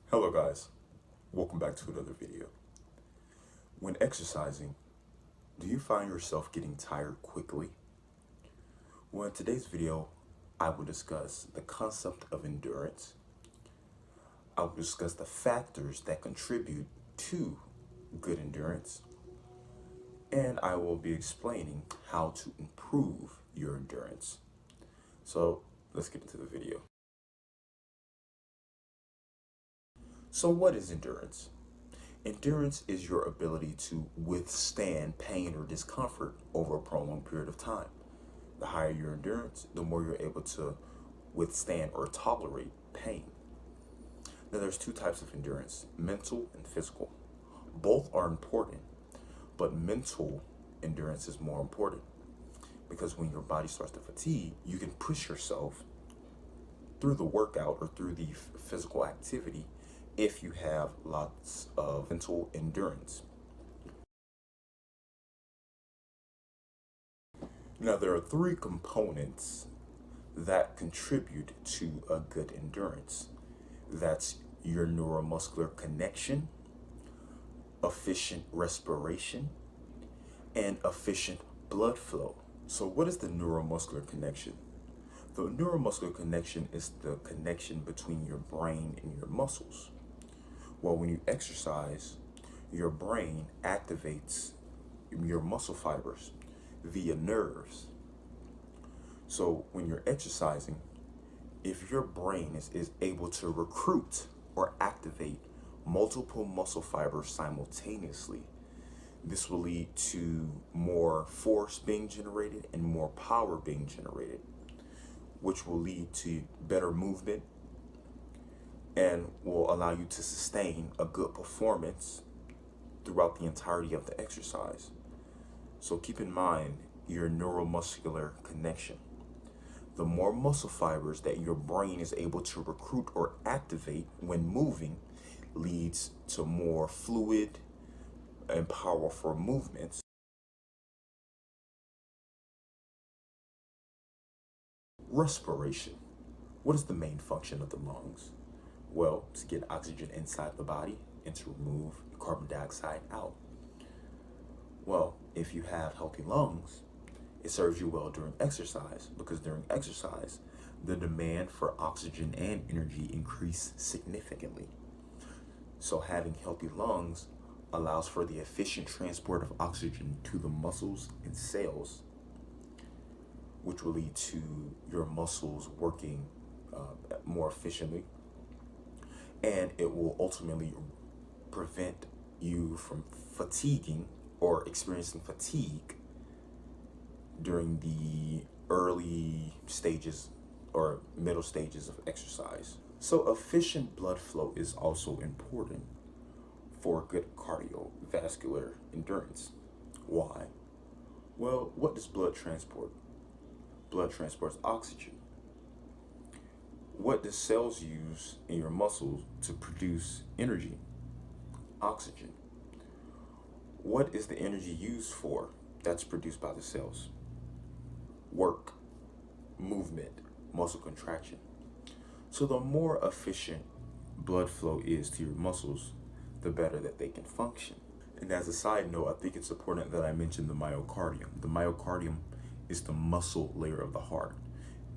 Hello guys, welcome back to another video. When exercising, do you find yourself getting tired quickly? Well, in today's video, I will discuss the concept of endurance. I will discuss the factors that contribute to good endurance, and I will be explaining how to improve your endurance. So let's get into the video. So what is endurance? Endurance is your ability to withstand pain or discomfort over a prolonged period of time. The higher your endurance, the more you're able to withstand or tolerate pain. Now, there's two types of endurance, mental and physical. Both are important, but mental endurance is more important because when your body starts to fatigue, you can push yourself through the workout or through the physical activity if you have lots of mental endurance. Now, there are three components that contribute to a good endurance. That's your neuromuscular connection, efficient respiration, and efficient blood flow. So what is the neuromuscular connection? The neuromuscular connection is the connection between your brain and your muscles. Well, when you exercise, your brain activates your muscle fibers via nerves. So when you're exercising, if your brain is able to recruit or activate multiple muscle fibers simultaneously, this will lead to more force being generated and more power being generated, which will lead to better movement and will allow you to sustain a good performance throughout the entirety of the exercise. So keep in mind your neuromuscular connection. The more muscle fibers that your brain is able to recruit or activate when moving leads to more fluid and powerful movements. Respiration. What is the main function of the lungs? Well, to get oxygen inside the body and to remove carbon dioxide out. Well, if you have healthy lungs, it serves you well during exercise because during exercise, the demand for oxygen and energy increase significantly. So having healthy lungs allows for the efficient transport of oxygen to the muscles and cells, which will lead to your muscles working more efficiently, and it will ultimately prevent you from fatiguing or experiencing fatigue during the early stages or middle stages of exercise. So efficient blood flow is also important for good cardiovascular endurance. Why? Well, what does blood transport? Blood transports oxygen. What does cells use in your muscles to produce energy? Oxygen. What is the energy used for that's produced by the cells? Work, movement, muscle contraction. So the more efficient blood flow is to your muscles, the better that they can function. And as a side note, I think it's important that I mention the myocardium. The myocardium is the muscle layer of the heart.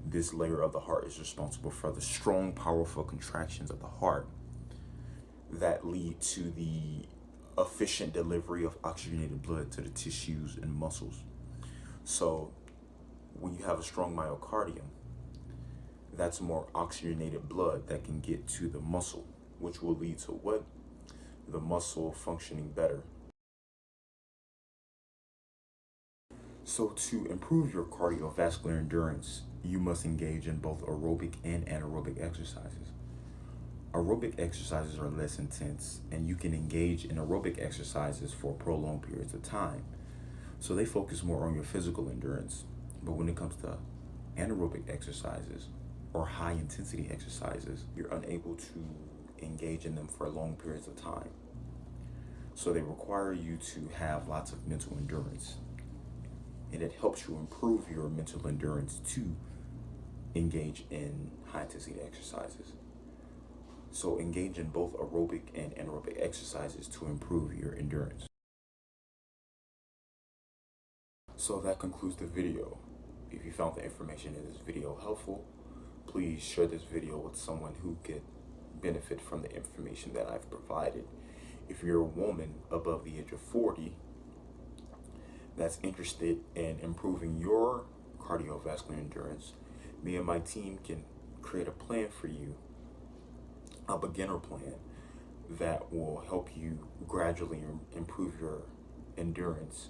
This layer of the heart is responsible for the strong, powerful contractions of the heart that lead to the efficient delivery of oxygenated blood to the tissues and muscles. So when you have a strong myocardium, that's more oxygenated blood that can get to the muscle, which will lead to what? The muscle functioning better. So to improve your cardiovascular endurance, you must engage in both aerobic and anaerobic exercises. Aerobic exercises are less intense, and you can engage in aerobic exercises for prolonged periods of time. So they focus more on your physical endurance. But when it comes to anaerobic exercises or high intensity exercises, you're unable to engage in them for long periods of time. So they require you to have lots of mental endurance. And it helps you improve your mental endurance to engage in high intensity exercises. So engage in both aerobic and anaerobic exercises to improve your endurance. So that concludes the video. If you found the information in this video helpful, please share this video with someone who could benefit from the information that I've provided. If you're a woman above the age of 40 that's interested in improving your cardiovascular endurance, me and my team can create a plan for you, a beginner plan that will help you gradually improve your endurance